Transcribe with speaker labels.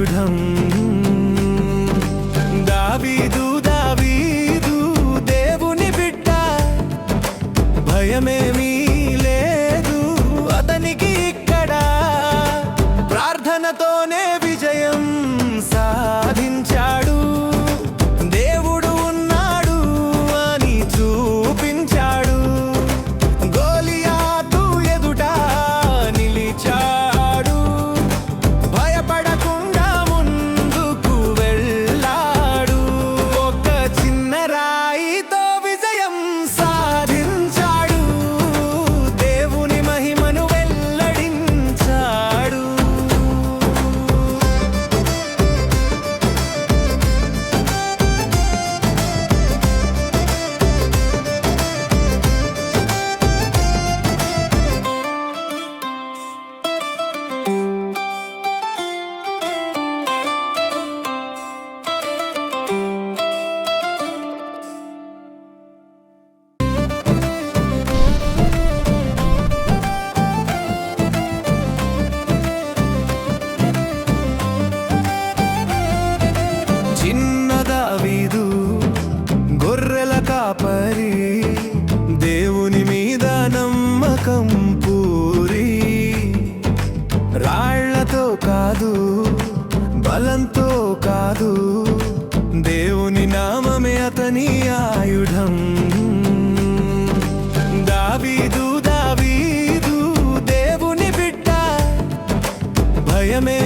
Speaker 1: ఆయుధం. దావీదు దేవుని బిడ్డ, భయమేమీ లేదు అతనికి ఇక్కడ. ప్రార్థనతోనే విజయం సాధించాడు. దేవుడు ఉన్నాడు అని చూపించాడు. గోలియాతు ఎదుట నిలిచాడు. భయపడకుండా ముందుకు వెళ్ళాడు. ఒక చిన్న రాయితో విజయం సాధించాడు. దేవుని మహిమను వెల్లడించాడు. చిన్న దావీదు గొర్రెల కాపరి, దేవుని మీద నమ్మకం పూరి. రాళ్లతో కాదు, బలంతో కాదు, దేవుని నామమే అతని ఆయుధం. దావీదు దేవుని బిడ్డ, భయమే